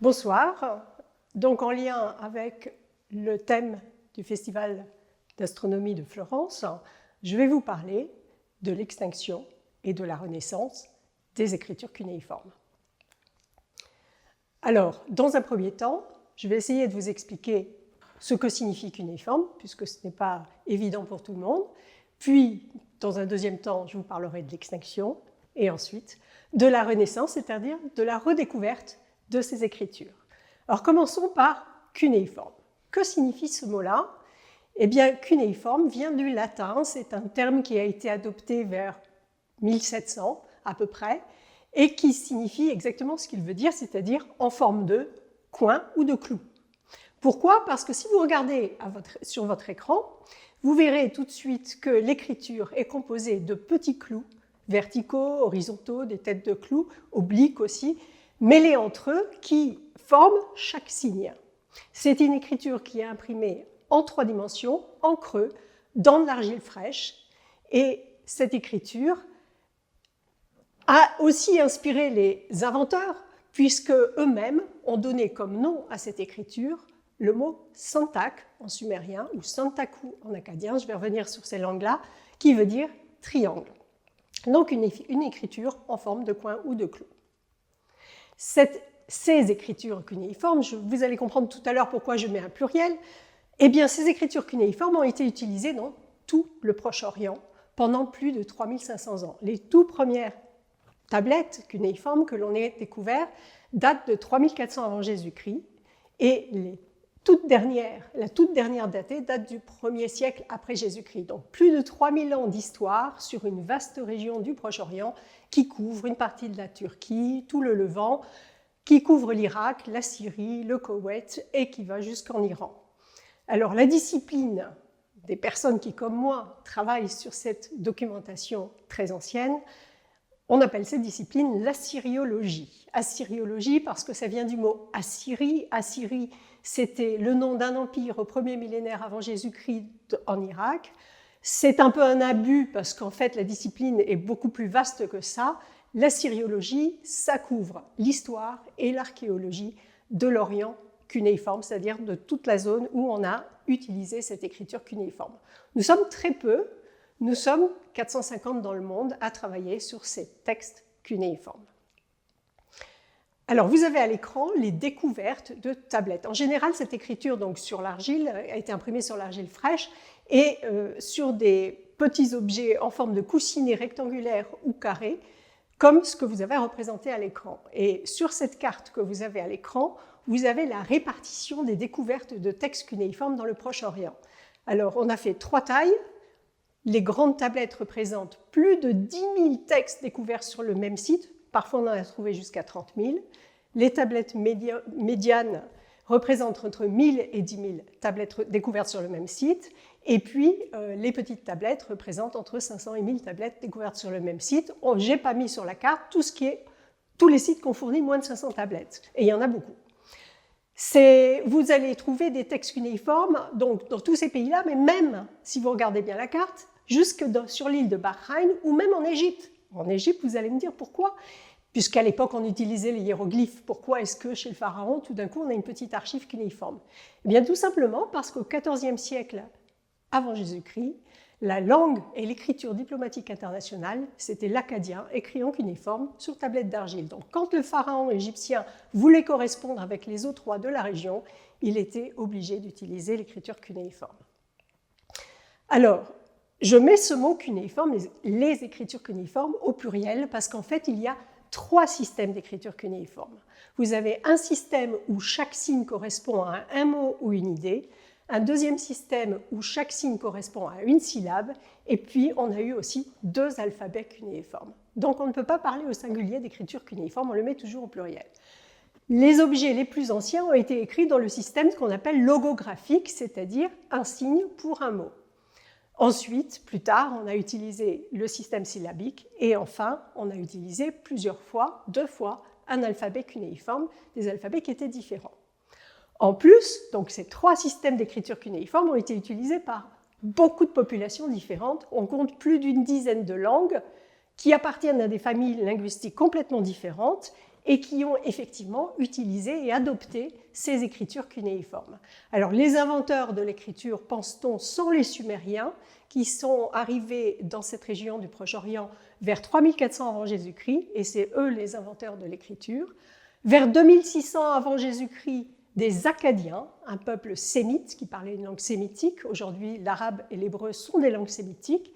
Bonsoir. Donc en lien avec le thème du Festival d'astronomie de Florence, je vais vous parler de l'extinction et de la renaissance des écritures cunéiformes. Alors, dans un premier temps, je vais essayer de vous expliquer ce que signifie cunéiforme, puisque ce n'est pas évident pour tout le monde. Puis, dans un deuxième temps, je vous parlerai de l'extinction, et ensuite de la renaissance, c'est-à-dire de la redécouverte de ces écritures. Alors, commençons par cunéiforme. Que signifie ce mot-là? Eh bien, cunéiforme vient du latin, c'est un terme qui a été adopté vers 1700 à peu près, et qui signifie exactement ce qu'il veut dire, c'est-à-dire en forme de coin ou de clou. Pourquoi? Parce que si vous regardez sur votre écran, vous verrez tout de suite que l'écriture est composée de petits clous, verticaux, horizontaux, des têtes de clous, obliques aussi, mêlés entre eux, qui forment chaque signe. C'est une écriture qui est imprimée en 3 dimensions, en creux, dans de l'argile fraîche, et cette écriture a aussi inspiré les inventeurs, puisque eux-mêmes ont donné comme nom à cette écriture le mot Santak en sumérien ou Santaku en acadien, je vais revenir sur ces langues-là, qui veut dire triangle. Donc une écriture en forme de coin ou de clou. Ces écritures cunéiformes, vous allez comprendre tout à l'heure pourquoi je mets un pluriel, eh bien ces écritures cunéiformes ont été utilisées dans tout le Proche-Orient pendant plus de 3500 ans. Les tout premières tablettes cunéiformes que l'on ait découvertes datent de 3400 avant Jésus-Christ et la toute dernière datée date du 1er siècle après Jésus-Christ. Donc plus de 3000 ans d'histoire sur une vaste région du Proche-Orient qui couvre une partie de la Turquie, tout le Levant, qui couvre l'Irak, la Syrie, le Koweït et qui va jusqu'en Iran. Alors la discipline des personnes qui, comme moi, travaillent sur cette documentation très ancienne, on appelle cette discipline l'assyriologie. Assyriologie parce que ça vient du mot Assyrie. Assyrie, c'était le nom d'un empire au 1er millénaire avant Jésus-Christ en Irak. C'est un peu un abus parce qu'en fait la discipline est beaucoup plus vaste que ça. L'assyriologie, ça couvre l'histoire et l'archéologie de l'Orient cunéiforme, c'est-à-dire de toute la zone où on a utilisé cette écriture cunéiforme. Nous sommes très peu. Nous sommes 450 dans le monde à travailler sur ces textes cunéiformes. Alors, vous avez à l'écran les découvertes de tablettes. En général, cette écriture donc, sur l'argile a été imprimée sur l'argile fraîche et sur des petits objets en forme de coussinets rectangulaires ou carrés, comme ce que vous avez représenté à l'écran. Et sur cette carte que vous avez à l'écran, vous avez la répartition des découvertes de textes cunéiformes dans le Proche-Orient. Alors, on a fait 3 tailles. Les grandes tablettes représentent plus de 10 000 textes découverts sur le même site. Parfois, on en a trouvé jusqu'à 30 000. Les tablettes médianes représentent entre 1000 et 10 000 tablettes découvertes sur le même site. Et puis, les petites tablettes représentent entre 500 et 1000 tablettes découvertes sur le même site. Je n'ai pas mis sur la carte tous les sites qui ont fourni moins de 500 tablettes. Et il y en a beaucoup. Vous allez trouver des textes cunéiformes donc, dans tous ces pays-là, mais même, si vous regardez bien la carte, jusque sur l'île de Bahreïn ou même en Égypte. En Égypte, vous allez me dire pourquoi, puisqu'à l'époque, on utilisait les hiéroglyphes. Pourquoi est-ce que chez le pharaon, tout d'un coup, on a une petite archive cunéiforme? Eh bien, tout simplement parce qu'au XIVe siècle avant Jésus-Christ, la langue et l'écriture diplomatique internationale, c'était l'acadien écrit en cunéiforme sur tablette d'argile. Donc, quand le pharaon égyptien voulait correspondre avec les autres rois de la région, il était obligé d'utiliser l'écriture cunéiforme. Alors, je mets ce mot cunéiforme, les écritures cunéiformes, au pluriel, parce qu'en fait, il y a 3 systèmes d'écriture cunéiforme. Vous avez un système où chaque signe correspond à un mot ou une idée, un deuxième système où chaque signe correspond à une syllabe, et puis on a eu aussi 2 alphabets cunéiformes. Donc on ne peut pas parler au singulier d'écriture cunéiforme, on le met toujours au pluriel. Les objets les plus anciens ont été écrits dans le système qu'on appelle logographique, c'est-à-dire un signe pour un mot. Ensuite, plus tard, on a utilisé le système syllabique et enfin, on a utilisé plusieurs fois, 2 fois, un alphabet cunéiforme, des alphabets qui étaient différents. En plus, donc, ces 3 systèmes d'écriture cunéiforme ont été utilisés par beaucoup de populations différentes. On compte plus d'une dizaine de langues qui appartiennent à des familles linguistiques complètement différentes et qui ont effectivement utilisé et adopté ces écritures cunéiformes. Alors les inventeurs de l'écriture, pense-t-on, sont les Sumériens, qui sont arrivés dans cette région du Proche-Orient vers 3400 avant Jésus-Christ, et c'est eux les inventeurs de l'écriture. Vers 2600 avant Jésus-Christ, des Akkadiens, un peuple sémite qui parlait une langue sémitique. Aujourd'hui, l'arabe et l'hébreu sont des langues sémitiques.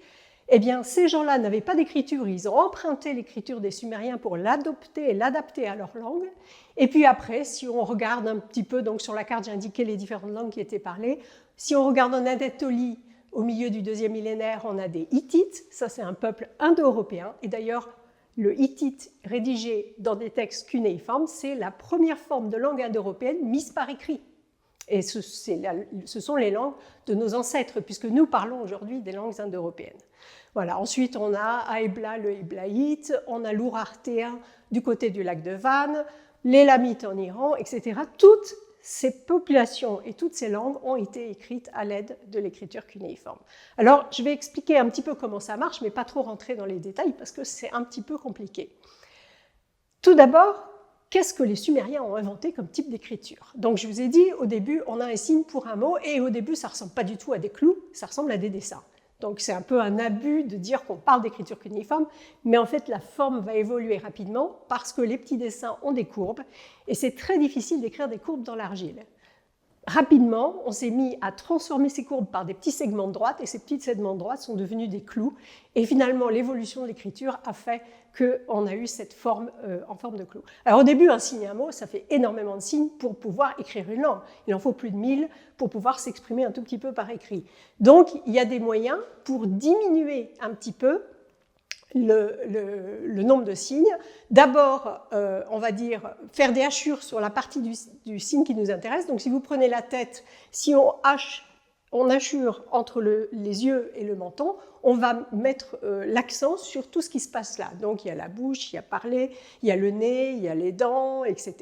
Eh bien, ces gens-là n'avaient pas d'écriture, ils ont emprunté l'écriture des Sumériens pour l'adopter et l'adapter à leur langue. Et puis après, si on regarde un petit peu, donc sur la carte j'ai indiqué les différentes langues qui étaient parlées, si on regarde en Anatolie, au milieu du 2e millénaire, on a des Hittites, ça c'est un peuple indo-européen, et d'ailleurs le hittite rédigé dans des textes cunéiformes, c'est la première forme de langue indo-européenne mise par écrit. Et ce sont les langues de nos ancêtres, puisque nous parlons aujourd'hui des langues indo-européennes. Voilà. Ensuite, on a Aebla, le héblaïte, on a l'ourartéen du côté du lac de Van, l'élamites en Iran, etc. Toutes ces populations et toutes ces langues ont été écrites à l'aide de l'écriture cunéiforme. Alors, je vais expliquer un petit peu comment ça marche, mais pas trop rentrer dans les détails parce que c'est un petit peu compliqué. Tout d'abord, qu'est-ce que les Sumériens ont inventé comme type d'écriture? Donc, je vous ai dit, au début, on a un signe pour un mot, et au début, ça ne ressemble pas du tout à des clous, ça ressemble à des dessins. Donc, c'est un peu un abus de dire qu'on parle d'écriture cunéiforme, mais en fait, la forme va évoluer rapidement parce que les petits dessins ont des courbes, et c'est très difficile d'écrire des courbes dans l'argile. Rapidement, on s'est mis à transformer ces courbes par des petits segments de droite, et ces petits segments de droite sont devenus des clous, et finalement, l'évolution de l'écriture a fait qu'on a eu cette forme en forme de clou. Alors au début, un signe et un mot, ça fait énormément de signes pour pouvoir écrire une langue. Il en faut plus de 1000 pour pouvoir s'exprimer un tout petit peu par écrit. Donc il y a des moyens pour diminuer un petit peu le nombre de signes. D'abord, on va dire, faire des hachures sur la partie du signe qui nous intéresse. Donc si vous prenez la tête, si on hachure entre les yeux et le menton, on va mettre l'accent sur tout ce qui se passe là. Donc il y a la bouche, il y a parler, il y a le nez, il y a les dents, etc.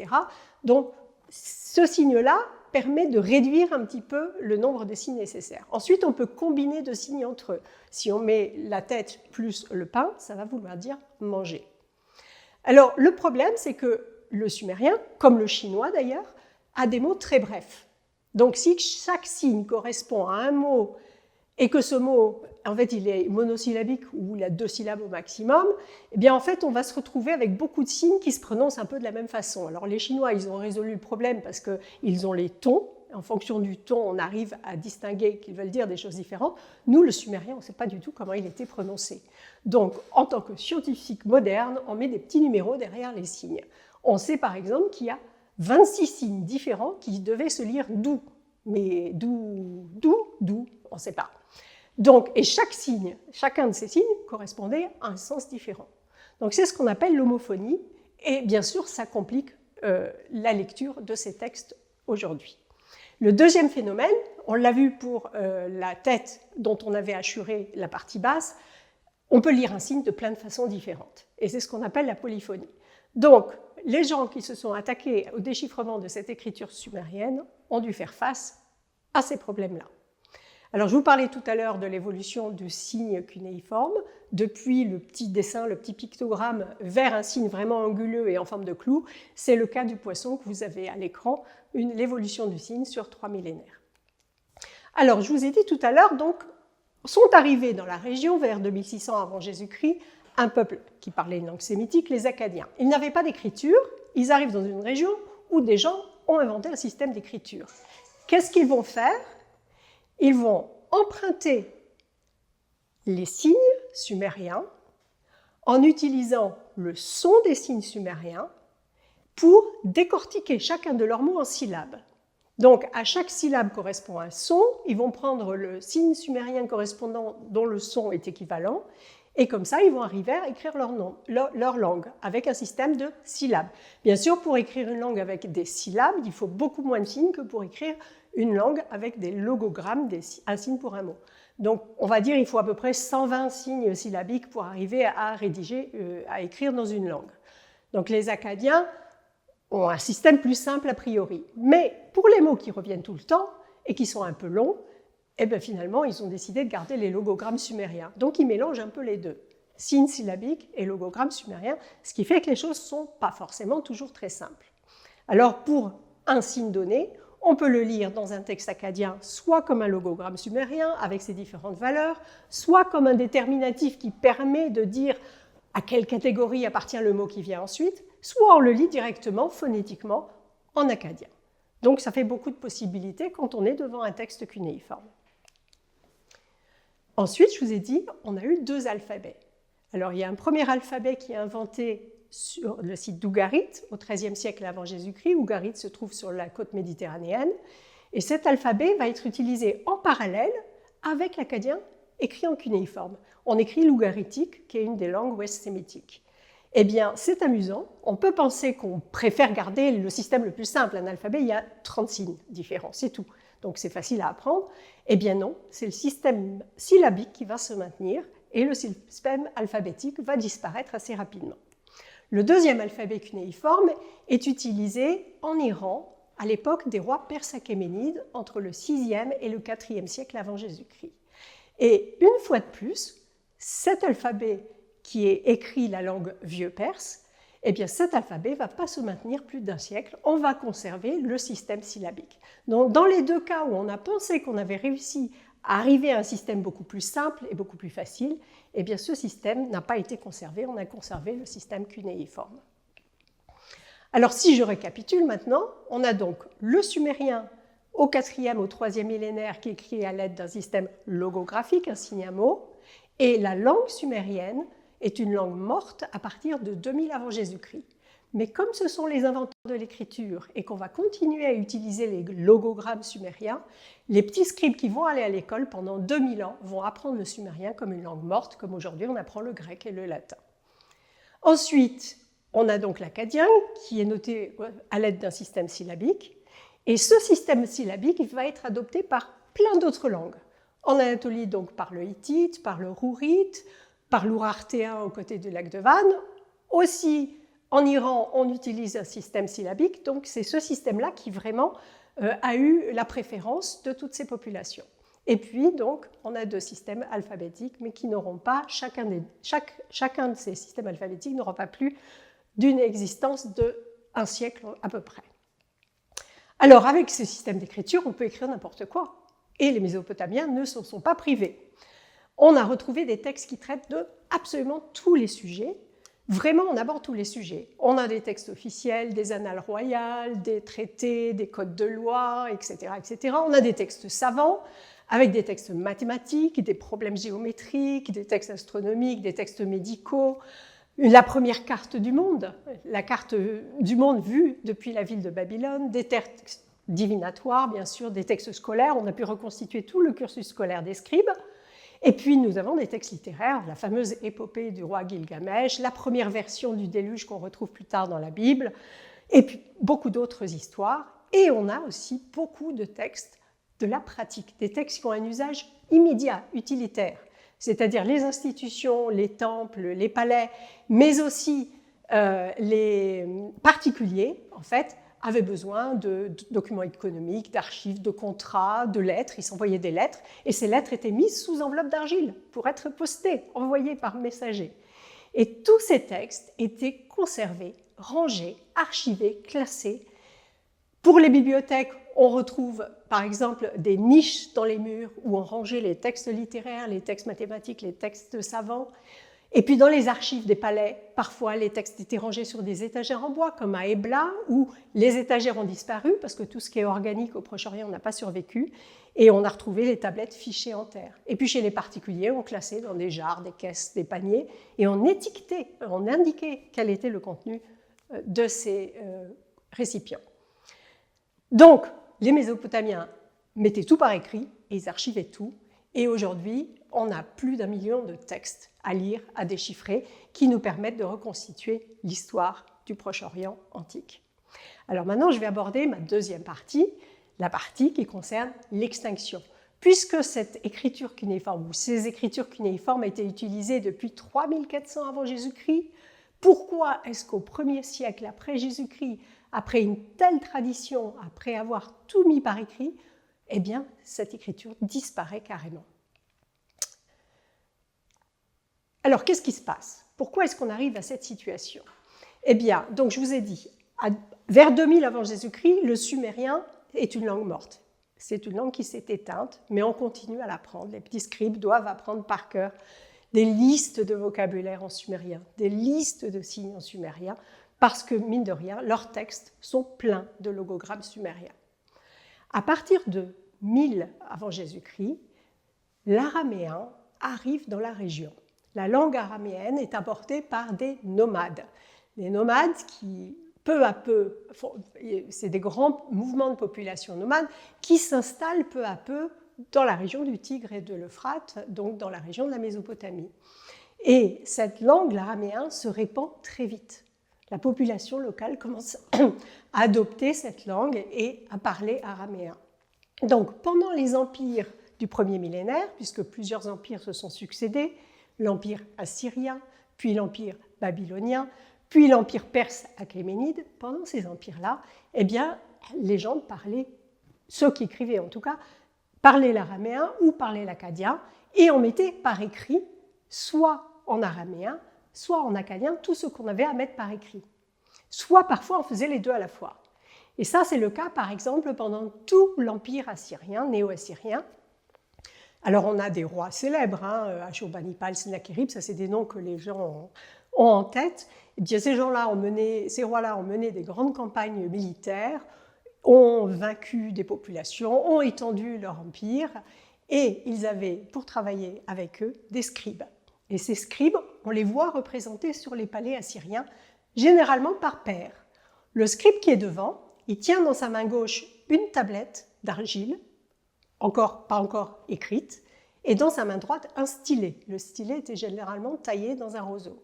Donc ce signe-là permet de réduire un petit peu le nombre de signes nécessaires. Ensuite, on peut combiner deux signes entre eux. Si on met la tête plus le pain, ça va vouloir dire manger. Alors le problème, c'est que le sumérien, comme le chinois d'ailleurs, a des mots très brefs. Donc si chaque signe correspond à un mot et que ce mot, en fait, il est monosyllabique ou il a 2 syllabes au maximum, eh bien en fait, on va se retrouver avec beaucoup de signes qui se prononcent un peu de la même façon. Alors les Chinois, ils ont résolu le problème parce qu'ils ont les tons. En fonction du ton, on arrive à distinguer qu'ils veulent dire des choses différentes. Nous, le sumérien, on ne sait pas du tout comment il était prononcé. Donc, en tant que scientifique moderne, on met des petits numéros derrière les signes. On sait par exemple qu'il y a 26 signes différents qui devaient se lire doux. Mais doux, on ne sait pas. Donc, et chacun de ces signes correspondait à un sens différent. Donc c'est ce qu'on appelle l'homophonie, et bien sûr ça complique la lecture de ces textes aujourd'hui. Le deuxième phénomène, on l'a vu pour la tête dont on avait hachuré la partie basse, on peut lire un signe de plein de façons différentes, et c'est ce qu'on appelle la polyphonie. Donc les gens qui se sont attaqués au déchiffrement de cette écriture sumérienne ont dû faire face à ces problèmes-là. Alors, je vous parlais tout à l'heure de l'évolution du signe cunéiforme, depuis le petit dessin, le petit pictogramme, vers un signe vraiment anguleux et en forme de clou. C'est le cas du poisson que vous avez à l'écran, l'évolution du signe sur 3 millénaires. Alors, je vous ai dit tout à l'heure, donc, sont arrivés dans la région vers 2600 avant Jésus-Christ un peuple qui parlait une langue sémitique, les Akkadiens. Ils n'avaient pas d'écriture, ils arrivent dans une région où des gens ont inventé un système d'écriture. Qu'est-ce qu'ils vont faire ? Ils vont emprunter les signes sumériens en utilisant le son des signes sumériens pour décortiquer chacun de leurs mots en syllabes. Donc, à chaque syllabe correspond un son, ils vont prendre le signe sumérien correspondant dont le son est équivalent, et comme ça, ils vont arriver à écrire leur langue avec un système de syllabes. Bien sûr, pour écrire une langue avec des syllabes, il faut beaucoup moins de signes que pour écrire une langue avec des logogrammes, un signe pour un mot. Donc, on va dire qu'il faut à peu près 120 signes syllabiques pour arriver à rédiger, à écrire dans une langue. Donc, les Akkadiens ont un système plus simple a priori. Mais pour les mots qui reviennent tout le temps et qui sont un peu longs, eh bien, finalement, ils ont décidé de garder les logogrammes sumériens. Donc, ils mélangent un peu les deux. signe syllabique et logogramme sumérien, ce qui fait que les choses ne sont pas forcément toujours très simples. Alors pour un signe donné, on peut le lire dans un texte akkadien soit comme un logogramme sumérien avec ses différentes valeurs, soit comme un déterminatif qui permet de dire à quelle catégorie appartient le mot qui vient ensuite, soit on le lit directement, phonétiquement, en akkadien. Donc ça fait beaucoup de possibilités quand on est devant un texte cunéiforme. Ensuite, je vous ai dit, on a eu 2 alphabets. Alors il y a un premier alphabet qui est inventé sur le site d'Ougarit, au XIIIe siècle avant Jésus-Christ. Ougarit se trouve sur la côte méditerranéenne. Et cet alphabet va être utilisé en parallèle avec l'akkadien écrit en cunéiforme. On écrit l'ougaritique, qui est une des langues ouest-sémitiques. Eh bien, c'est amusant. On peut penser qu'on préfère garder le système le plus simple. Un alphabet, il y a 30 signes différents, c'est tout. Donc c'est facile à apprendre. Eh bien non, c'est le système syllabique qui va se maintenir et le système alphabétique va disparaître assez rapidement. Le deuxième alphabet cunéiforme est utilisé en Iran à l'époque des rois perses achéménides entre le 6e et le 4e siècle avant Jésus-Christ. Et une fois de plus, cet alphabet qui est écrit la langue vieux perse, eh bien cet alphabet ne va pas se maintenir plus d'1 siècle, on va conserver le système syllabique. Donc dans les 2 cas où on a pensé qu'on avait réussi à arriver à un système beaucoup plus simple et beaucoup plus facile, eh bien ce système n'a pas été conservé, on a conservé le système cunéiforme. Alors si je récapitule maintenant, on a donc le sumérien au 4e, au 3e millénaire qui est écrit à l'aide d'un système logographique, un signe à mot, et la langue sumérienne est une langue morte à partir de 2000 avant Jésus-Christ. Mais comme ce sont les inventeurs de l'écriture et qu'on va continuer à utiliser les logogrammes sumériens, les petits scribes qui vont aller à l'école pendant 2000 ans vont apprendre le sumérien comme une langue morte, comme aujourd'hui on apprend le grec et le latin. Ensuite, on a donc l'akkadien qui est noté à l'aide d'un système syllabique. Et ce système syllabique va être adopté par plein d'autres langues. En Anatolie, donc par le hittite, par le rourite, par l'ourartéen aux côtés du lac de Van. Aussi, en Iran, on utilise un système syllabique, donc c'est ce système-là qui vraiment a eu la préférence de toutes ces populations. Et puis, donc, on a 2 systèmes alphabétiques, mais qui n'auront pas, chacun de ces systèmes alphabétiques n'aura pas plus d'une existence d'1 siècle à peu près. Alors, avec ce système d'écriture, on peut écrire n'importe quoi. Et les Mésopotamiens ne s'en sont pas privés. On a retrouvé des textes qui traitent de absolument tous les sujets. Vraiment, on aborde tous les sujets. On a des textes officiels, des annales royales, des traités, des codes de loi, etc., etc. On a des textes savants, avec des textes mathématiques, des problèmes géométriques, des textes astronomiques, des textes médicaux, la première carte du monde, la carte du monde vue depuis la ville de Babylone, des textes divinatoires, bien sûr, des textes scolaires. On a pu reconstituer tout le cursus scolaire des scribes. Et puis nous avons des textes littéraires, la fameuse épopée du roi Gilgamesh, la première version du déluge qu'on retrouve plus tard dans la Bible, et puis beaucoup d'autres histoires. Et on a aussi beaucoup de textes de la pratique, des textes qui ont un usage immédiat, utilitaire, c'est-à-dire les institutions, les temples, les palais, mais aussi les particuliers, en fait, avaient besoin de documents économiques, d'archives, de contrats, de lettres. Ils s'envoyaient des lettres et ces lettres étaient mises sous enveloppe d'argile pour être postées, envoyées par messager. Et tous ces textes étaient conservés, rangés, archivés, classés. Pour les bibliothèques, on retrouve par exemple des niches dans les murs où on rangeait les textes littéraires, les textes mathématiques, les textes savants. Et puis dans les archives des palais, parfois les textes étaient rangés sur des étagères en bois, comme à Ebla, où les étagères ont disparu parce que tout ce qui est organique au Proche-Orient n'a pas survécu, et on a retrouvé les tablettes fichées en terre. Et puis chez les particuliers, on classait dans des jarres, des caisses, des paniers, et on étiquetait, on indiquait quel était le contenu de ces récipients. Donc, les Mésopotamiens mettaient tout par écrit, et ils archivaient tout, et aujourd'hui, on a plus d'1 million de textes à lire, à déchiffrer, qui nous permettent de reconstituer l'histoire du Proche-Orient antique. Alors maintenant, je vais aborder ma deuxième partie, la partie qui concerne l'extinction. Puisque cette écriture cunéiforme, ou ces écritures cunéiformes étaient utilisées depuis 3400 avant Jésus-Christ, pourquoi est-ce qu'au 1er siècle après Jésus-Christ, après une telle tradition, après avoir tout mis par écrit, eh bien, cette écriture disparaît carrément? Alors, qu'est-ce qui se passe? Pourquoi est-ce qu'on arrive à cette situation? Eh bien, donc je vous ai dit, vers 2000 avant Jésus-Christ, le sumérien est une langue morte. C'est une langue qui s'est éteinte, mais on continue à l'apprendre. Les petits scribes doivent apprendre par cœur des listes de vocabulaire en sumérien, des listes de signes en sumérien, parce que, mine de rien, leurs textes sont pleins de logogrammes sumériens. À partir de 1000 avant Jésus-Christ, l'araméen arrive dans la région. La langue araméenne est apportée par des nomades. Des nomades qui, peu à peu, c'est des grands mouvements de population nomade qui s'installent peu à peu dans la région du Tigre et de l'Euphrate, donc dans la région de la Mésopotamie. Et cette langue, l'araméen, se répand très vite. La population locale commence à adopter cette langue et à parler araméen. Donc, pendant les empires du premier millénaire, puisque plusieurs empires se sont succédés, l'empire assyrien, puis l'empire babylonien, puis l'empire perse achéménide, pendant ces empires-là, eh bien, les gens parlaient, ceux qui écrivaient en tout cas, parlaient l'araméen ou parlaient l'akkadien, et on mettait par écrit, soit en araméen, soit en akkadien, tout ce qu'on avait à mettre par écrit. Soit parfois on faisait les deux à la fois. Et ça, c'est le cas, par exemple, pendant tout l'empire assyrien, néo-assyrien. Alors, on a des rois célèbres, Ashurbanipal, Sennacherib, ça, c'est des noms que les gens ont en tête. Et bien, ces rois-là ont mené des grandes campagnes militaires, ont vaincu des populations, ont étendu leur empire, et ils avaient, pour travailler avec eux, des scribes. Et ces scribes, on les voit représentés sur les palais assyriens, généralement par paire. Le scribe qui est devant, il tient dans sa main gauche une tablette d'argile, pas encore écrite, et dans sa main droite, un stylet. Le stylet était généralement taillé dans un roseau.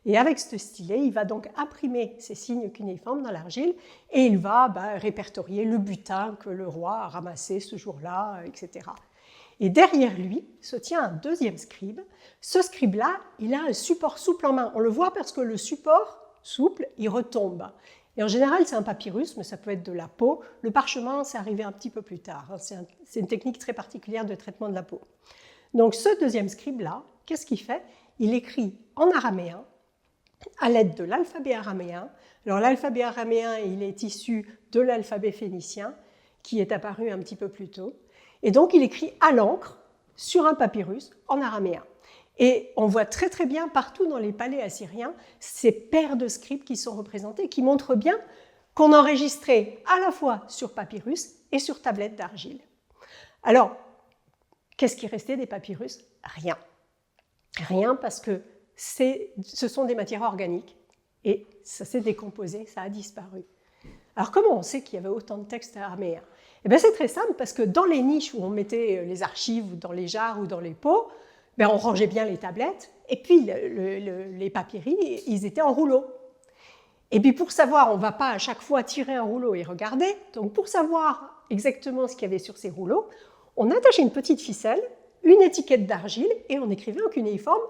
Et avec ce stylet, il va donc imprimer ces signes cunéiformes dans l'argile et il va répertorier le butin que le roi a ramassé ce jour-là, etc. Et derrière lui se tient un deuxième scribe. Ce scribe-là, il a un support souple en main. On le voit parce que le support souple, il retombe. Et en général, c'est un papyrus, mais ça peut être de la peau. Le parchemin, c'est arrivé un petit peu plus tard. C'est une technique très particulière de traitement de la peau. Donc ce deuxième scribe-là, qu'est-ce qu'il fait? Il écrit en araméen, à l'aide de l'alphabet araméen. Alors l'alphabet araméen, il est issu de l'alphabet phénicien, qui est apparu un petit peu plus tôt. Et donc il écrit à l'encre, sur un papyrus, en araméen. Et on voit très très bien partout dans les palais assyriens ces paires de scribes qui sont représentés, qui montrent bien qu'on enregistrait à la fois sur papyrus et sur tablette d'argile. Alors, qu'est-ce qui restait des papyrus? Rien. Rien parce que ce sont des matières organiques et ça s'est décomposé, ça a disparu. Alors comment on sait qu'il y avait autant de textes araméens? Eh bien, c'est très simple parce que dans les niches où on mettait les archives, ou dans les jarres ou dans les pots, on rangeait bien les tablettes et puis les papyri, ils étaient en rouleau. Et puis pour savoir, on ne va pas à chaque fois tirer un rouleau et regarder, donc pour savoir exactement ce qu'il y avait sur ces rouleaux, on attachait une petite ficelle, une étiquette d'argile et on écrivait en cunéiforme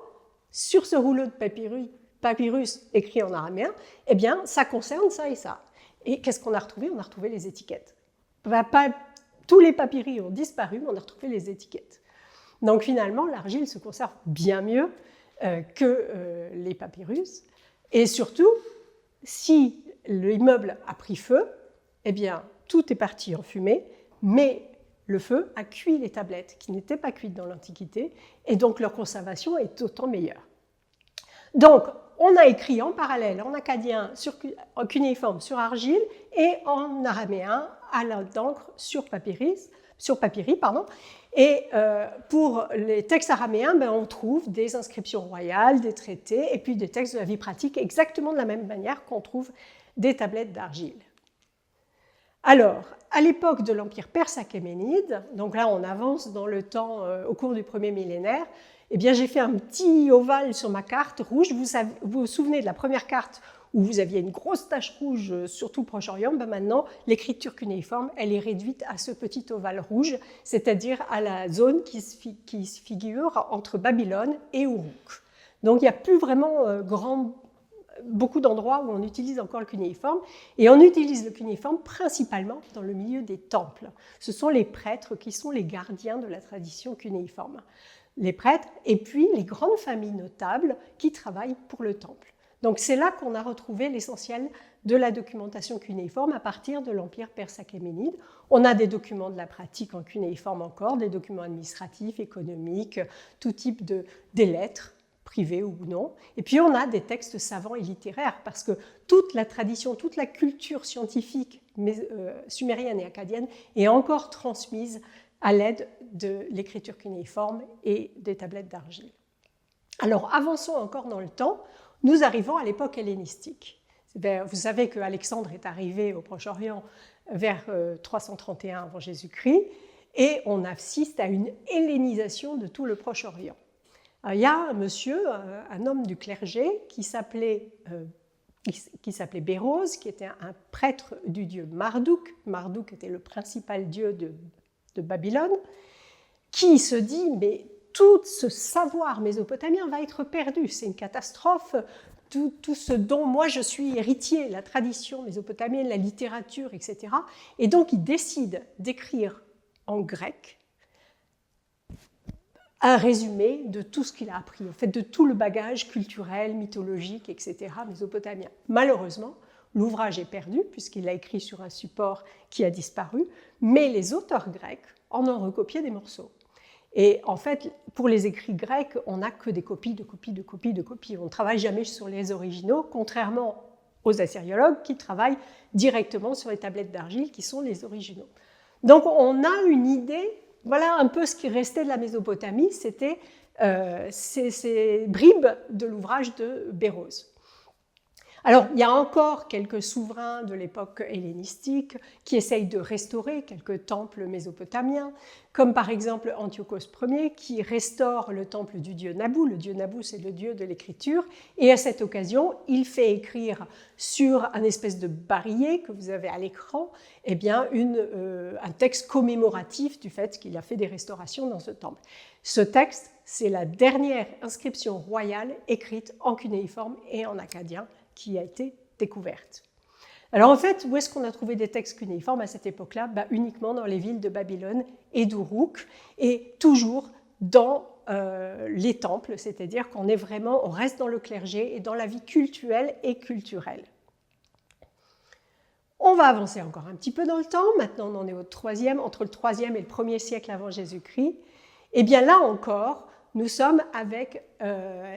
sur ce rouleau de papyrus écrit en araméen, eh bien, ça concerne ça et ça. Et qu'est-ce qu'on a retrouvé? On a retrouvé les étiquettes. Tous les papyri ont disparu, mais on a retrouvé les étiquettes. Donc finalement, l'argile se conserve bien mieux que les papyrus. Et surtout, si l'immeuble a pris feu, eh bien, tout est parti en fumée, mais le feu a cuit les tablettes qui n'étaient pas cuites dans l'Antiquité, et donc leur conservation est autant meilleure. Donc, on a écrit en parallèle, en akkadien, en cunéiforme sur argile, et en araméen, à l'encre sur papyri. Et pour les textes araméens, on trouve des inscriptions royales, des traités, et puis des textes de la vie pratique, exactement de la même manière qu'on trouve des tablettes d'argile. Alors, à l'époque de l'Empire perse achéménide, donc là on avance dans le temps au cours du premier millénaire, eh bien j'ai fait un petit ovale sur ma carte rouge. Vous vous souvenez de la première carte où vous aviez une grosse tache rouge sur tout le Proche-Orient? Maintenant, l'écriture cunéiforme, elle est réduite à ce petit ovale rouge, c'est-à-dire à la zone qui se figure entre Babylone et Uruk. Donc il n'y a plus vraiment beaucoup d'endroits où on utilise encore le cunéiforme, et on utilise le cunéiforme principalement dans le milieu des temples. Ce sont les prêtres qui sont les gardiens de la tradition cunéiforme. les prêtres, et puis les grandes familles notables qui travaillent pour le temple. Donc c'est là qu'on a retrouvé l'essentiel de la documentation cunéiforme à partir de l'Empire perse-achéménide. On a des documents de la pratique en cunéiforme encore, des documents administratifs, économiques, tout type des lettres, privées ou non. Et puis on a des textes savants et littéraires, parce que toute la tradition, toute la culture scientifique sumérienne et akkadienne est encore transmise à l'aide de l'écriture cunéiforme et des tablettes d'argile. Alors avançons encore dans le temps, nous arrivons à l'époque hellénistique. Vous savez qu'Alexandre est arrivé au Proche-Orient vers 331 avant Jésus-Christ et on assiste à une hellénisation de tout le Proche-Orient. Il y a un monsieur, un homme du clergé qui s'appelait Bérose, qui était un prêtre du dieu Marduk. Marduk était le principal dieu de Babylone, qui se dit « mais tout ce savoir mésopotamien va être perdu, c'est une catastrophe, tout ce dont moi je suis héritier, la tradition mésopotamienne, la littérature, etc. » Et donc il décide d'écrire en grec un résumé de tout ce qu'il a appris, en fait, de tout le bagage culturel, mythologique, etc. mésopotamien. Malheureusement, l'ouvrage est perdu puisqu'il l'a écrit sur un support qui a disparu, mais les auteurs grecs en ont recopié des morceaux. Et en fait, pour les écrits grecs, on n'a que des copies, de copies, de copies, de copies. On ne travaille jamais sur les originaux, contrairement aux assyriologues qui travaillent directement sur les tablettes d'argile qui sont les originaux. Donc on a une idée, voilà un peu ce qui restait de la Mésopotamie, c'était ces bribes de l'ouvrage de Bérose. Alors, il y a encore quelques souverains de l'époque hellénistique qui essayent de restaurer quelques temples mésopotamiens, comme par exemple Antiochos Ier qui restaure le temple du dieu Nabu. Le dieu Nabu, c'est le dieu de l'écriture. Et à cette occasion, il fait écrire sur un espèce de barillet que vous avez à l'écran, eh bien, un texte commémoratif du fait qu'il a fait des restaurations dans ce temple. Ce texte, c'est la dernière inscription royale écrite en cunéiforme et en akkadien qui a été découverte. Alors en fait, où est-ce qu'on a trouvé des textes cunéiformes à cette époque-là? Uniquement dans les villes de Babylone et d'Uruk, et toujours dans les temples, c'est-à-dire qu'on on reste dans le clergé et dans la vie cultuelle et culturelle. On va avancer encore un petit peu dans le temps. Maintenant, on en est entre le 3e et le 1er siècle avant Jésus-Christ. Et bien là encore, nous sommes avec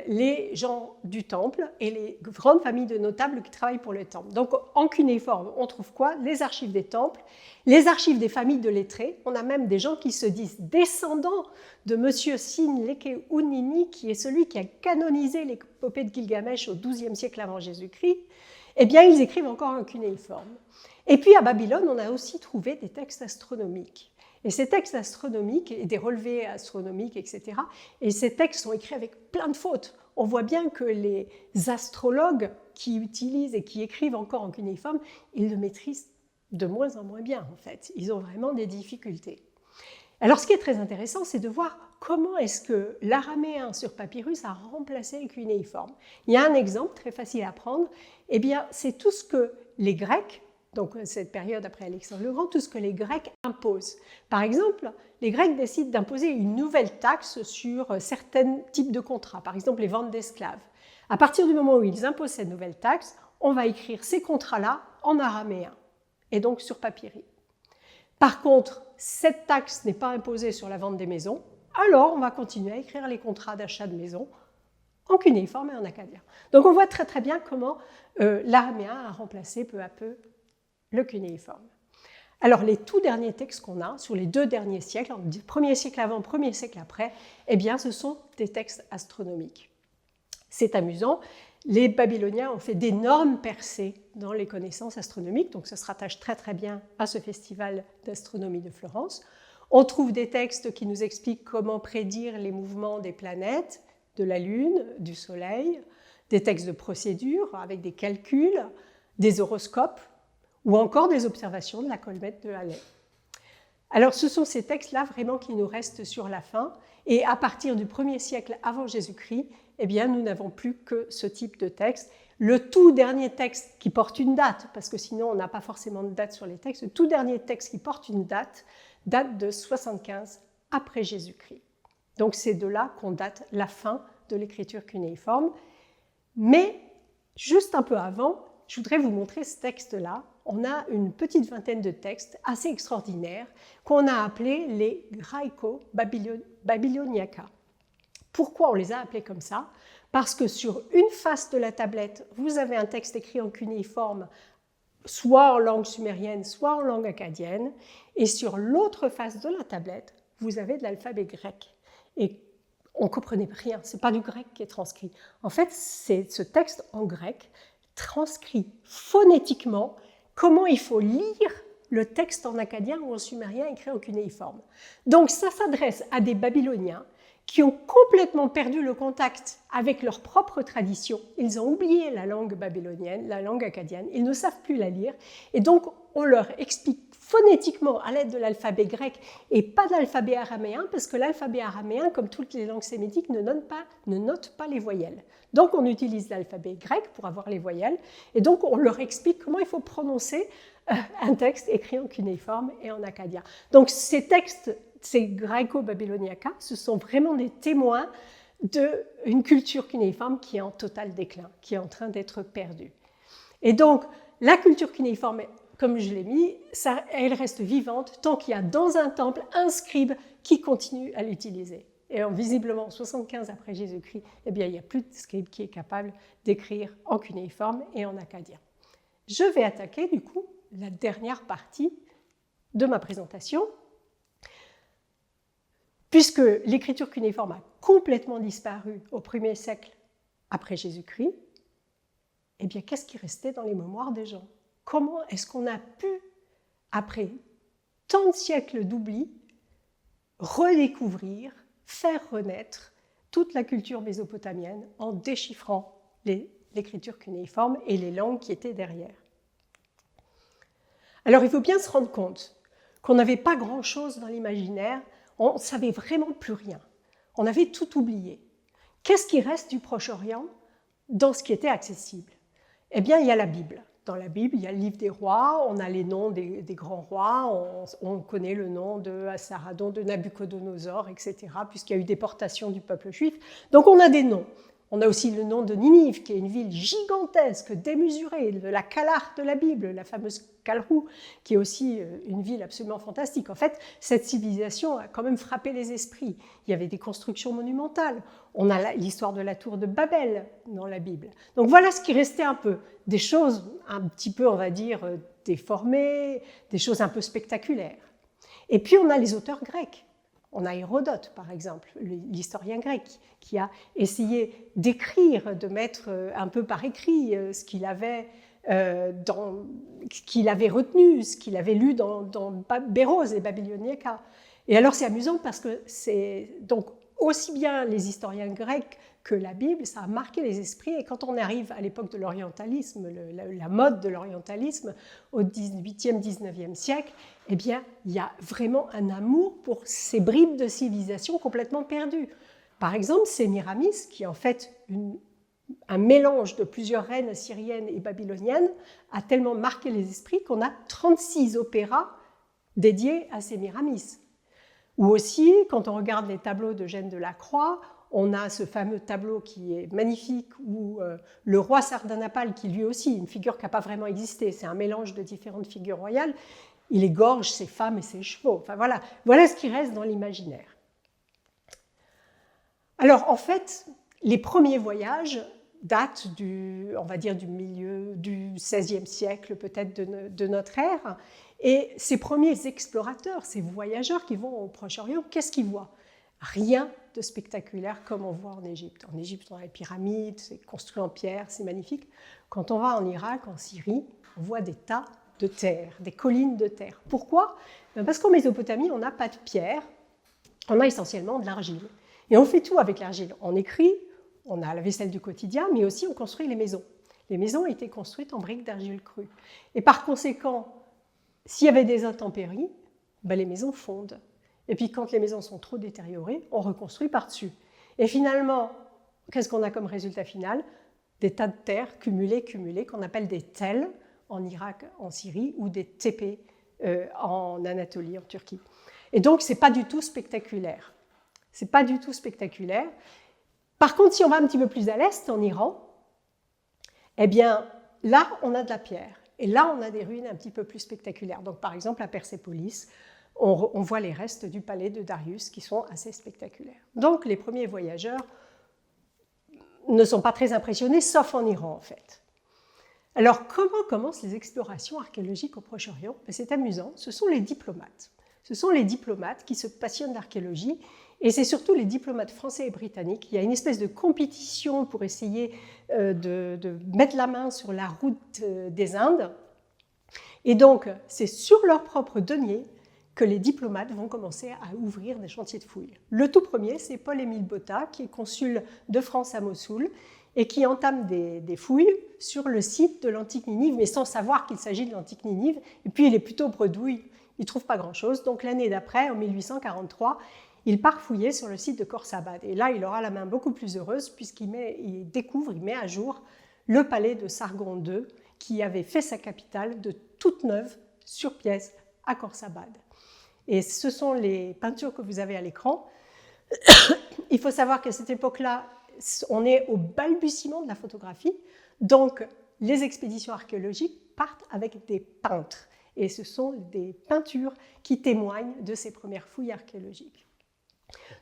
les gens du temple et les grandes familles de notables qui travaillent pour le temple. Donc en cunéiforme, on trouve quoi? Les archives des temples, les archives des familles de lettrés. On a même des gens qui se disent descendants de monsieur Sin-Leke-Unini, qui est celui qui a canonisé l'épopée de Gilgamesh au XIIe siècle avant Jésus-Christ. Eh bien, ils écrivent encore en cunéiforme. Et puis à Babylone, on a aussi trouvé des textes astronomiques. Et ces textes astronomiques et des relevés astronomiques, etc., et ces textes sont écrits avec plein de fautes. On voit bien que les astrologues qui utilisent et qui écrivent encore en cunéiforme, ils le maîtrisent de moins en moins bien, en fait. Ils ont vraiment des difficultés. Alors, ce qui est très intéressant, c'est de voir comment est-ce que l'araméen sur papyrus a remplacé le cunéiforme. Il y a un exemple très facile à prendre. Eh bien, c'est tout ce que les Grecs, donc cette période après Alexandre le Grand, tout ce que les Grecs imposent. Par exemple, les Grecs décident d'imposer une nouvelle taxe sur certains types de contrats, par exemple les ventes d'esclaves. À partir du moment où ils imposent cette nouvelle taxe, on va écrire ces contrats-là en araméen, et donc sur papyri. Par contre, cette taxe n'est pas imposée sur la vente des maisons, alors on va continuer à écrire les contrats d'achat de maisons en cunéiforme et en akkadien. Donc on voit très très bien comment l'araméen a remplacé peu à peu le cunéiforme. Alors les tout derniers textes qu'on a, sur les 2 derniers siècles, premier siècle avant, premier siècle après, eh bien ce sont des textes astronomiques. C'est amusant, les Babyloniens ont fait d'énormes percées dans les connaissances astronomiques, donc ça se rattache très très bien à ce festival d'astronomie de Florence. On trouve des textes qui nous expliquent comment prédire les mouvements des planètes, de la Lune, du Soleil, des textes de procédure avec des calculs, des horoscopes, ou encore des observations de la comète de Halley. Alors ce sont ces textes-là vraiment qui nous restent sur la fin, et à partir du 1er siècle avant Jésus-Christ, eh bien, nous n'avons plus que ce type de texte. Le tout dernier texte qui porte une date, parce que sinon on n'a pas forcément de date sur les textes, le tout dernier texte qui porte une date, date de 75 après Jésus-Christ. Donc c'est de là qu'on date la fin de l'écriture cunéiforme. Mais juste un peu avant, je voudrais vous montrer ce texte-là. On a une petite vingtaine de textes assez extraordinaires qu'on a appelés les Graeco-Babyloniaca. Pourquoi on les a appelés comme ça? Parce que sur une face de la tablette, vous avez un texte écrit en cunéiforme, soit en langue sumérienne, soit en langue akkadienne, et sur l'autre face de la tablette, vous avez de l'alphabet grec. Et on ne comprenait rien, ce n'est pas du grec qui est transcrit. En fait, c'est ce texte en grec transcrit phonétiquement comment il faut lire le texte en akkadien ou en sumérien écrit en cunéiforme. Donc ça s'adresse à des Babyloniens qui ont complètement perdu le contact avec leur propre tradition. Ils ont oublié la langue babylonienne, la langue akkadienne, ils ne savent plus la lire, et donc on leur explique phonétiquement à l'aide de l'alphabet grec et pas de l'alphabet araméen, parce que l'alphabet araméen, comme toutes les langues sémitiques, ne note pas les voyelles. Donc on utilise l'alphabet grec pour avoir les voyelles, et donc on leur explique comment il faut prononcer un texte écrit en cunéiforme et en akkadien. Donc ces textes, ces Graeco-Babyloniaca, ce sont vraiment des témoins d'une culture cunéiforme qui est en total déclin, qui est en train d'être perdue. Et donc la culture cunéiforme, comme je l'ai mis, elle reste vivante tant qu'il y a dans un temple un scribe qui continue à l'utiliser. Et visiblement, en 75 après Jésus-Christ, eh bien, il n'y a plus de scribe qui est capable d'écrire en cunéiforme et en akkadien. Je vais attaquer, du coup, la dernière partie de ma présentation. Puisque l'écriture cunéiforme a complètement disparu au 1er siècle après Jésus-Christ, eh bien, qu'est-ce qui restait dans les mémoires des gens? Comment est-ce qu'on a pu, après tant de siècles d'oubli, redécouvrir, faire renaître toute la culture mésopotamienne en déchiffrant l'écriture cunéiforme et les langues qui étaient derrière? Alors, il faut bien se rendre compte qu'on n'avait pas grand-chose dans l'imaginaire, on ne savait vraiment plus rien. On avait tout oublié. Qu'est-ce qui reste du Proche-Orient dans ce qui était accessible? Eh bien, il y a la Bible. Dans la Bible, il y a le livre des rois, on a les noms des grands rois, on connaît le nom de Assaradon, de Nabuchodonosor, etc., puisqu'il y a eu déportation du peuple juif. Donc on a des noms. On a aussi le nom de Ninive, qui est une ville gigantesque, démesurée, de la Calar de la Bible, la fameuse Calrou, qui est aussi une ville absolument fantastique. En fait, cette civilisation a quand même frappé les esprits. Il y avait des constructions monumentales. On a l'histoire de la tour de Babel dans la Bible. Donc voilà ce qui restait un peu. Des choses un petit peu, on va dire, déformées, des choses un peu spectaculaires. Et puis on a les auteurs grecs. On a Hérodote, par exemple, l'historien grec, qui a essayé d'écrire, de mettre un peu par écrit ce qu'il avait retenu, ce qu'il avait lu dans Béroz et Babyloniaca. Et alors c'est amusant parce que c'est donc aussi bien les historiens grecs que la Bible, ça a marqué les esprits. Et quand on arrive à l'époque de l'orientalisme, la mode de l'orientalisme, au 18e, 19e siècle, eh bien, il y a vraiment un amour pour ces bribes de civilisation complètement perdues. Par exemple, Sémiramis, qui est en fait un mélange de plusieurs reines assyriennes et babyloniennes, a tellement marqué les esprits qu'on a 36 opéras dédiés à Sémiramis. Ou aussi, quand on regarde les tableaux d'Eugène Delacroix, on a ce fameux tableau qui est magnifique où le roi Sardanapale, qui lui aussi, une figure qui n'a pas vraiment existé, c'est un mélange de différentes figures royales, il égorge ses femmes et ses chevaux. Enfin voilà ce qui reste dans l'imaginaire. Alors en fait, les premiers voyages datent on va dire, du milieu du XVIe siècle, peut-être de notre ère. Et ces premiers explorateurs, ces voyageurs qui vont au Proche-Orient, qu'est-ce qu'ils voient? Rien de spectaculaire comme on voit en Égypte. En Égypte, on a les pyramides, c'est construit en pierre, c'est magnifique. Quand on va en Irak, en Syrie, on voit des tas de terre, des collines de terre. Pourquoi? Parce qu'en Mésopotamie, on n'a pas de pierre, on a essentiellement de l'argile. Et on fait tout avec l'argile. On écrit, on a la vaisselle du quotidien, mais aussi on construit les maisons. Les maisons étaient construites en briques d'argile crue. Et par conséquent, s'il y avait des intempéries, les maisons fondent. Et puis quand les maisons sont trop détériorées, on reconstruit par-dessus. Et finalement, qu'est-ce qu'on a comme résultat final? Des tas de terre cumulées, qu'on appelle des tels en Irak, en Syrie, ou des tépées en Anatolie, en Turquie. Et donc, ce n'est pas du tout spectaculaire. Ce n'est pas du tout spectaculaire. Par contre, si on va un petit peu plus à l'est, en Iran, eh bien, là, on a de la pierre. Et là, on a des ruines un petit peu plus spectaculaires. Donc, par exemple, à Persépolis, on voit les restes du palais de Darius qui sont assez spectaculaires. Donc, les premiers voyageurs ne sont pas très impressionnés, sauf en Iran, en fait. Alors, comment commencent les explorations archéologiques au Proche-Orient? C'est amusant, ce sont les diplomates. Ce sont les diplomates qui se passionnent d'archéologie, et c'est surtout les diplomates français et britanniques. Il y a une espèce de compétition pour essayer de mettre la main sur la route des Indes. Et donc, c'est sur leur propre denier que les diplomates vont commencer à ouvrir des chantiers de fouilles. Le tout premier, c'est Paul-Émile Botta, qui est consul de France à Mossoul, et qui entame des fouilles sur le site de l'antique Ninive, mais sans savoir qu'il s'agit de l'antique Ninive. Et puis, il est plutôt bredouille, il ne trouve pas grand-chose. Donc, l'année d'après, en 1843, il part fouiller sur le site de Khorsabad. Et là, il aura la main beaucoup plus heureuse, puisqu'il met à jour le palais de Sargon II, qui avait fait sa capitale de toute neuve, sur pièce, à Khorsabad. Et ce sont les peintures que vous avez à l'écran. Il faut savoir qu'à cette époque-là, on est au balbutiement de la photographie. Donc, les expéditions archéologiques partent avec des peintres. Et ce sont des peintures qui témoignent de ces premières fouilles archéologiques.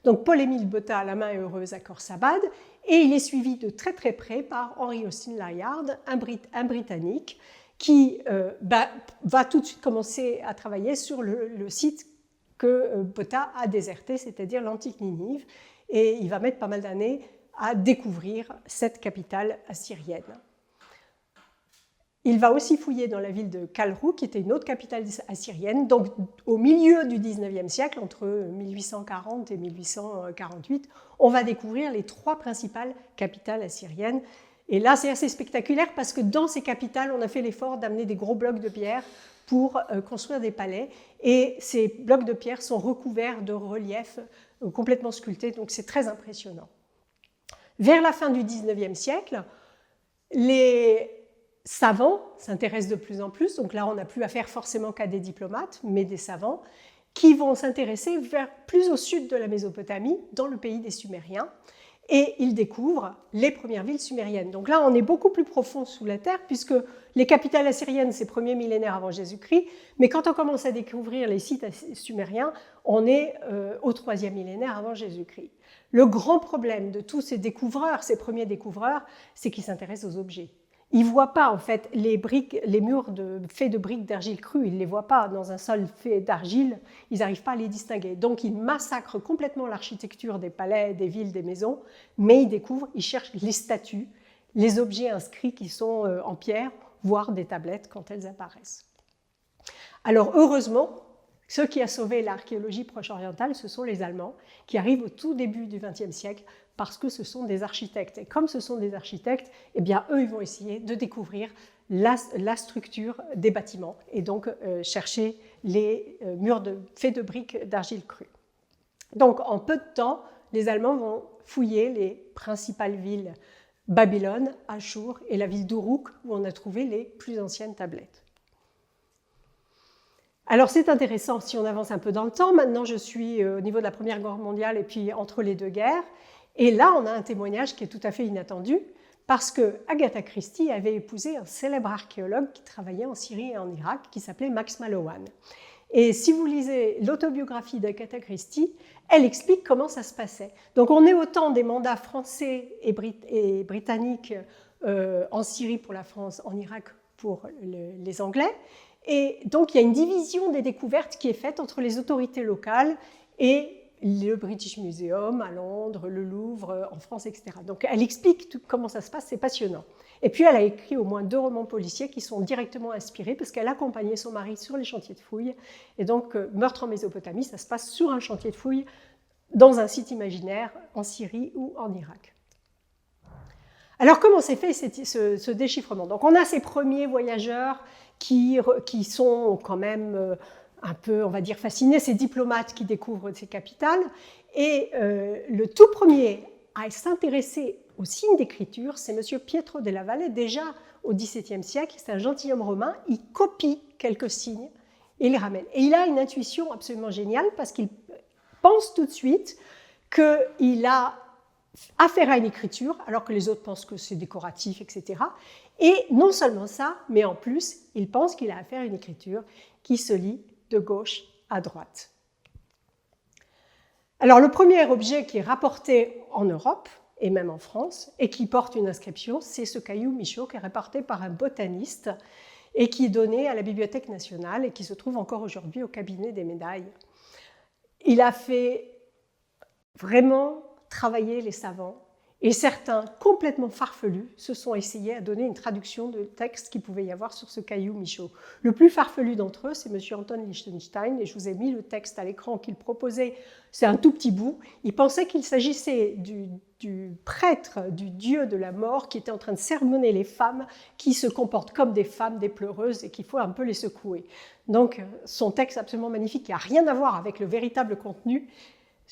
Donc, Paul-Émile Botta a la main heureuse à Khorsabad, et il est suivi de très très près par Henry Austin Layard, un Britannique, qui va tout de suite commencer à travailler sur le site que Botta a déserté, c'est-à-dire l'antique Ninive, et il va mettre pas mal d'années à découvrir cette capitale assyrienne. Il va aussi fouiller dans la ville de Kalrou, qui était une autre capitale assyrienne. Donc, au milieu du XIXe siècle, entre 1840 et 1848, on va découvrir les 3 principales capitales assyriennes. Et là, c'est assez spectaculaire parce que dans ces capitales, on a fait l'effort d'amener des gros blocs de pierre pour construire des palais. Et ces blocs de pierre sont recouverts de reliefs complètement sculptés, donc c'est très impressionnant. Vers la fin du XIXe siècle, les savants s'intéressent de plus en plus, donc là on n'a plus affaire forcément qu'à des diplomates, mais des savants, qui vont s'intéresser plus au sud de la Mésopotamie, dans le pays des Sumériens, et ils découvrent les premières villes sumériennes. Donc là on est beaucoup plus profond sous la terre, puisque les capitales assyriennes, c'est premier millénaire avant Jésus-Christ, mais quand on commence à découvrir les sites sumériens, on est au 3e millénaire avant Jésus-Christ. Le grand problème de tous ces découvreurs, ces premiers découvreurs, c'est qu'ils s'intéressent aux objets. Ils ne voient pas en fait les murs faits de briques d'argile crue, ils ne les voient pas dans un sol fait d'argile, ils n'arrivent pas à les distinguer. Donc ils massacrent complètement l'architecture des palais, des villes, des maisons, mais ils cherchent les statues, les objets inscrits qui sont en pierre, voire des tablettes quand elles apparaissent. Alors heureusement, ce qui a sauvé l'archéologie proche-orientale, ce sont les Allemands, qui arrivent au tout début du XXe siècle, parce que ce sont des architectes. Et comme ce sont des architectes, eh bien, eux, ils vont essayer de découvrir la structure des bâtiments et donc chercher les murs faits de briques d'argile crue. Donc, en peu de temps, les Allemands vont fouiller les principales villes Babylone, Achour et la ville d'Uruk, où on a trouvé les plus anciennes tablettes. Alors c'est intéressant si on avance un peu dans le temps. Maintenant, je suis au niveau de la Première Guerre mondiale et puis entre les deux guerres. Et là, on a un témoignage qui est tout à fait inattendu, parce que Agatha Christie avait épousé un célèbre archéologue qui travaillait en Syrie et en Irak, qui s'appelait Max Mallowan. Et si vous lisez l'autobiographie d'Agatha Christie, elle explique comment ça se passait. Donc on est au temps des mandats français et britanniques en Syrie pour la France, en Irak pour les Anglais. Et donc il y a une division des découvertes qui est faite entre les autorités locales et le British Museum à Londres, le Louvre en France, etc. Donc elle explique comment ça se passe, c'est passionnant. Et puis elle a écrit au moins 2 romans policiers qui sont directement inspirés parce qu'elle accompagnait son mari sur les chantiers de fouilles. Et donc Meurtre en Mésopotamie, ça se passe sur un chantier de fouilles dans un site imaginaire en Syrie ou en Irak. Alors comment s'est fait ce déchiffrement? Donc on a ces premiers voyageurs qui sont quand même un peu, on va dire, fascinés, ces diplomates qui découvrent ces capitales. Et le tout premier à s'intéresser aux signes d'écriture, c'est M. Pietro della Valle, déjà au XVIIe siècle. C'est un gentilhomme romain, il copie quelques signes et les ramène. Et il a une intuition absolument géniale parce qu'il pense tout de suite qu'il a affaire à une écriture, alors que les autres pensent que c'est décoratif, etc. Et non seulement ça, mais en plus, il pense qu'il a affaire à une écriture qui se lit de gauche à droite. Alors, le premier objet qui est rapporté en Europe, et même en France, et qui porte une inscription, c'est ce caillou Michaud qui est rapporté par un botaniste et qui est donné à la Bibliothèque nationale et qui se trouve encore aujourd'hui au cabinet des médailles. Il a fait vraiment travailler les savants, et certains, complètement farfelus, se sont essayés à donner une traduction de texte qu'il pouvait y avoir sur ce caillou Michaud. Le plus farfelu d'entre eux, c'est M. Anton Lichtenstein, et je vous ai mis le texte à l'écran qu'il proposait. C'est un tout petit bout. Il pensait qu'il s'agissait du prêtre, du dieu de la mort, qui était en train de sermonner les femmes qui se comportent comme des femmes, des pleureuses, et qu'il faut un peu les secouer. Donc, son texte absolument magnifique, qui n'a rien à voir avec le véritable contenu.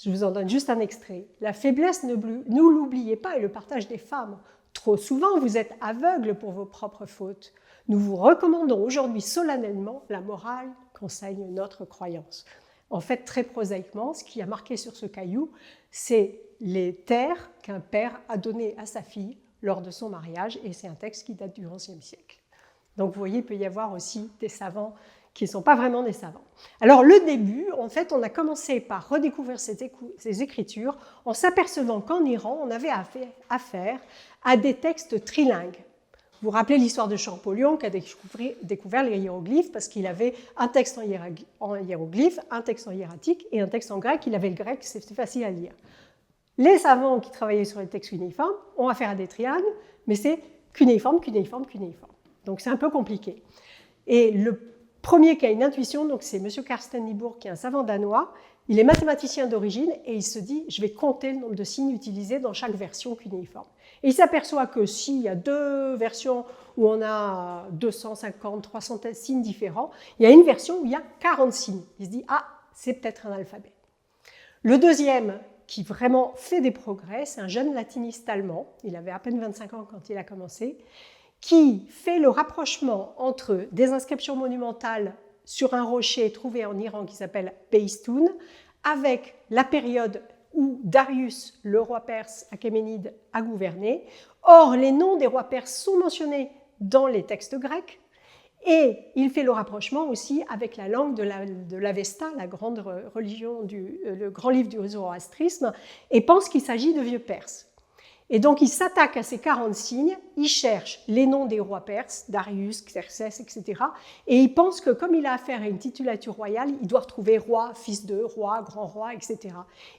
Je vous en donne juste un extrait. La faiblesse, ne l'oubliez pas, est le partage des femmes. Trop souvent, vous êtes aveugles pour vos propres fautes. Nous vous recommandons aujourd'hui solennellement la morale qu'enseigne notre croyance. En fait, très prosaïquement, ce qui a marqué sur ce caillou, c'est les terres qu'un père a données à sa fille lors de son mariage, et c'est un texte qui date du XIe siècle. Donc vous voyez, il peut y avoir aussi des savants qui ne sont pas vraiment des savants. Alors le début, en fait, on a commencé par redécouvrir ces écritures en s'apercevant qu'en Iran, on avait affaire à des textes trilingues. Vous vous rappelez l'histoire de Champollion qui a découvert les hiéroglyphes parce qu'il avait un texte en hiéroglyphe, un texte en hiératique et un texte en grec. Il avait le grec, c'était facile à lire. Les savants qui travaillaient sur les textes cunéiformes ont affaire à des triangles, mais c'est cunéiforme, cunéiforme, cunéiforme. Donc c'est un peu compliqué. Et le premier qui a une intuition, donc c'est M. Carsten Niebuhr, qui est un savant danois. Il est mathématicien d'origine et il se dit « je vais compter le nombre de signes utilisés dans chaque version cunéiforme ». Et il s'aperçoit que s'il y a deux versions où on a 250, 300 signes différents, il y a une version où il y a 40 signes. Il se dit « ah, c'est peut-être un alphabet ». Le deuxième, qui vraiment fait des progrès, c'est un jeune latiniste allemand, il avait à peine 25 ans quand il a commencé, qui fait le rapprochement entre des inscriptions monumentales sur un rocher trouvé en Iran qui s'appelle Behistun, avec la période où Darius, le roi perse achéménide, a gouverné. Or, les noms des rois perses sont mentionnés dans les textes grecs, et il fait le rapprochement aussi avec la langue de l'Avesta, la grande religion, le grand livre du zoroastrisme, et pense qu'il s'agit de vieux perse. Et donc, il s'attaque à ces 40 signes, il cherche les noms des rois perses, Darius, Xerxès, etc. Et il pense que comme il a affaire à une titulature royale, il doit retrouver roi, fils de roi, grand roi, etc.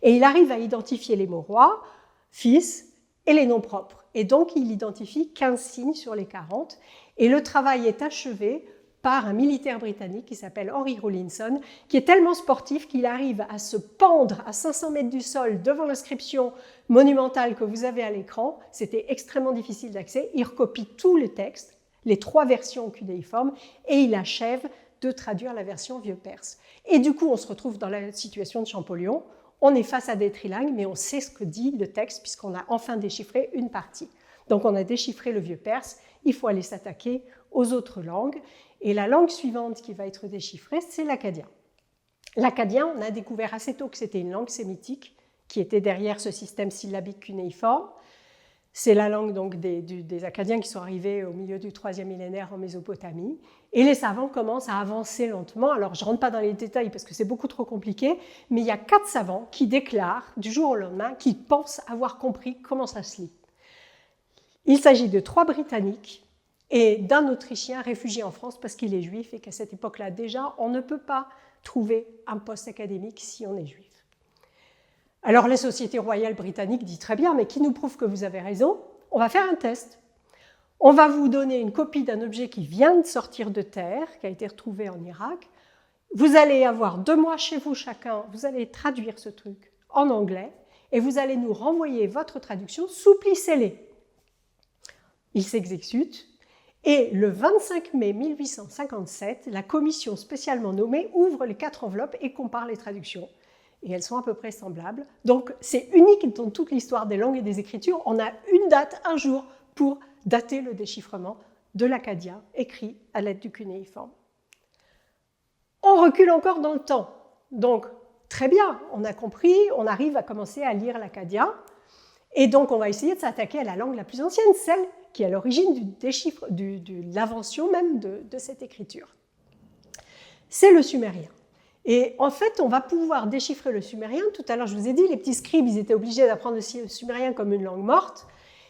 Et il arrive à identifier les mots roi, fils et les noms propres. Et donc, il identifie 15 signes sur les 40. Et le travail est achevé par un militaire britannique qui s'appelle Henry Rawlinson, qui est tellement sportif qu'il arrive à se pendre à 500 mètres du sol devant l'inscription monumentale que vous avez à l'écran. C'était extrêmement difficile d'accès. Il recopie tous les textes, les 3 versions cunéiformes, et il achève de traduire la version vieux perse. Et du coup, on se retrouve dans la situation de Champollion. On est face à des trilingues, mais on sait ce que dit le texte puisqu'on a enfin déchiffré une partie. Donc on a déchiffré le vieux perse, il faut aller s'attaquer aux autres langues. Et la langue suivante qui va être déchiffrée, c'est l'akkadien. L'akkadien, on a découvert assez tôt que c'était une langue sémitique qui était derrière ce système syllabique cunéiforme. C'est la langue donc des Akkadiens qui sont arrivés au milieu du 3e millénaire en Mésopotamie. Et les savants commencent à avancer lentement. Alors, je ne rentre pas dans les détails parce que c'est beaucoup trop compliqué, mais il y a 4 savants qui déclarent du jour au lendemain qu'ils pensent avoir compris comment ça se lit. Il s'agit de 3 Britanniques et d'un Autrichien réfugié en France parce qu'il est juif et qu'à cette époque-là déjà, on ne peut pas trouver un poste académique si on est juif. Alors la Société royale britannique dit très bien, mais qui nous prouve que vous avez raison? On va faire un test. On va vous donner une copie d'un objet qui vient de sortir de terre, qui a été retrouvé en Irak. Vous allez avoir 2 mois chez vous chacun, vous allez traduire ce truc en anglais et vous allez nous renvoyer votre traduction, souplissez-les. Il s'exécute. Et le 25 mai 1857, la commission spécialement nommée ouvre les 4 enveloppes et compare les traductions. Et elles sont à peu près semblables. Donc c'est unique dans toute l'histoire des langues et des écritures. On a une date, un jour, pour dater le déchiffrement de l'akkadien écrit à l'aide du cunéiforme. On recule encore dans le temps. Donc très bien, on a compris, on arrive à commencer à lire l'akkadien. Et donc, on va essayer de s'attaquer à la langue la plus ancienne, celle qui est à l'origine de l'invention même de cette écriture. C'est le sumérien. Et en fait, on va pouvoir déchiffrer le sumérien. Tout à l'heure, je vous ai dit, les petits scribes, ils étaient obligés d'apprendre le sumérien comme une langue morte.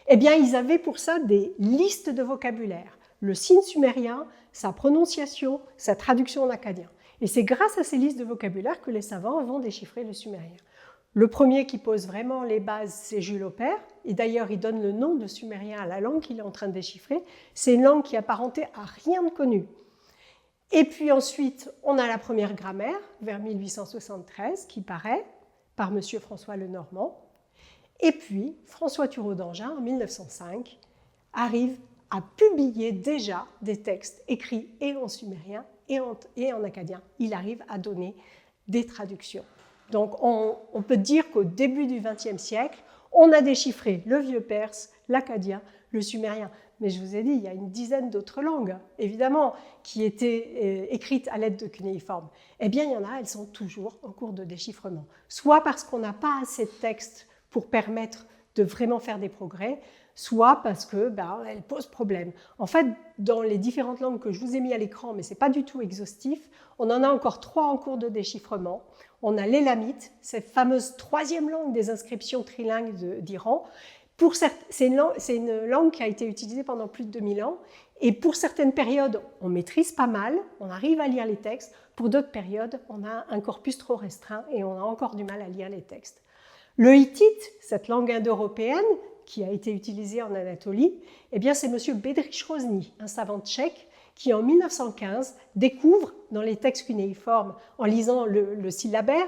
Eh bien, ils avaient pour ça des listes de vocabulaire. Le signe sumérien, sa prononciation, sa traduction en akkadien. Et c'est grâce à ces listes de vocabulaire que les savants vont déchiffrer le sumérien. Le premier qui pose vraiment les bases, c'est Jules Aupert. Et d'ailleurs, il donne le nom de sumérien à la langue qu'il est en train de déchiffrer. C'est une langue qui est apparentée à rien de connu. Et puis ensuite, on a la première grammaire, vers 1873, qui paraît par M. François Lenormand. Et puis, François Thureau d'Angin, en 1905, arrive à publier déjà des textes écrits et en sumérien et en akkadien. Il arrive à donner des traductions. Donc, on peut dire qu'au début du XXe siècle, on a déchiffré le vieux perse, l'akkadien, le sumérien. Mais je vous ai dit, il y a une dizaine d'autres langues, évidemment, qui étaient écrites à l'aide de cunéiformes. Eh bien, il y en a, elles sont toujours en cours de déchiffrement. Soit parce qu'on n'a pas assez de textes pour permettre de vraiment faire des progrès, soit parce qu'elles posent problème. En fait, dans les différentes langues que je vous ai mis à l'écran, mais ce n'est pas du tout exhaustif, on en a encore 3 en cours de déchiffrement. On a l'élamite, cette fameuse 3e langue des inscriptions trilingues d'Iran. C'est une langue qui a été utilisée pendant plus de 2000 ans. Et pour certaines périodes, on maîtrise pas mal, on arrive à lire les textes. Pour d'autres périodes, on a un corpus trop restreint et on a encore du mal à lire les textes. Le hittite, cette langue indo-européenne qui a été utilisée en Anatolie, eh bien c'est M. Bedřich Hrozný, un savant tchèque, qui en 1915 découvre dans les textes cunéiformes, en lisant le syllabaire,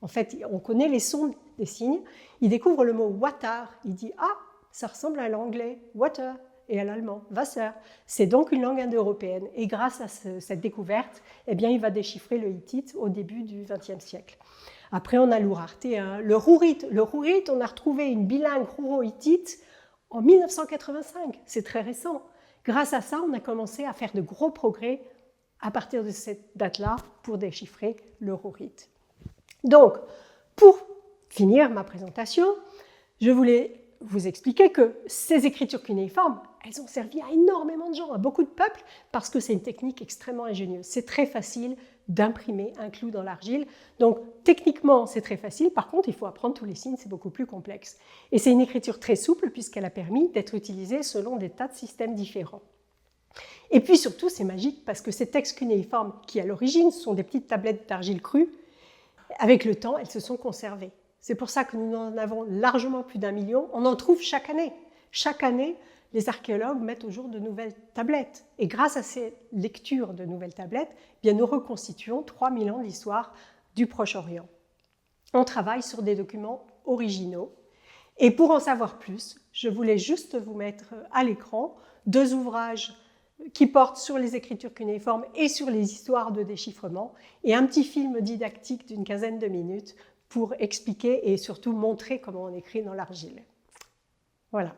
en fait on connaît les sons des signes, il découvre le mot water, il dit « Ah, ça ressemble à l'anglais, water » et à l'allemand, Wasser. C'est donc une langue indo-européenne et grâce à cette découverte, eh bien, il va déchiffrer le hittite au début du XXe siècle. Après, on a l'ourartéen, le rourite. Le rourite, on a retrouvé une bilingue rouro-hittite en 1985, c'est très récent. Grâce à ça, on a commencé à faire de gros progrès à partir de cette date-là pour déchiffrer le rourite. Donc, pour finir ma présentation, je voulais vous expliquer que ces écritures cunéiformes, elles ont servi à énormément de gens, à beaucoup de peuples, parce que c'est une technique extrêmement ingénieuse. C'est très facile d'imprimer un clou dans l'argile. Donc, techniquement, c'est très facile. Par contre, il faut apprendre tous les signes, c'est beaucoup plus complexe. Et c'est une écriture très souple, puisqu'elle a permis d'être utilisée selon des tas de systèmes différents. Et puis surtout, c'est magique, parce que ces textes cunéiformes, qui à l'origine sont des petites tablettes d'argile crue, avec le temps, elles se sont conservées. C'est pour ça que nous en avons largement plus d'1 million. On en trouve chaque année. Chaque année, les archéologues mettent au jour de nouvelles tablettes. Et grâce à ces lectures de nouvelles tablettes, eh bien, nous reconstituons 3000 ans d'histoire du Proche-Orient. On travaille sur des documents originaux. Et pour en savoir plus, je voulais juste vous mettre à l'écran 2 ouvrages qui portent sur les écritures cunéiformes et sur les histoires de déchiffrement, et un petit film didactique d'une quinzaine de minutes pour expliquer et surtout montrer comment on écrit dans l'argile. Voilà.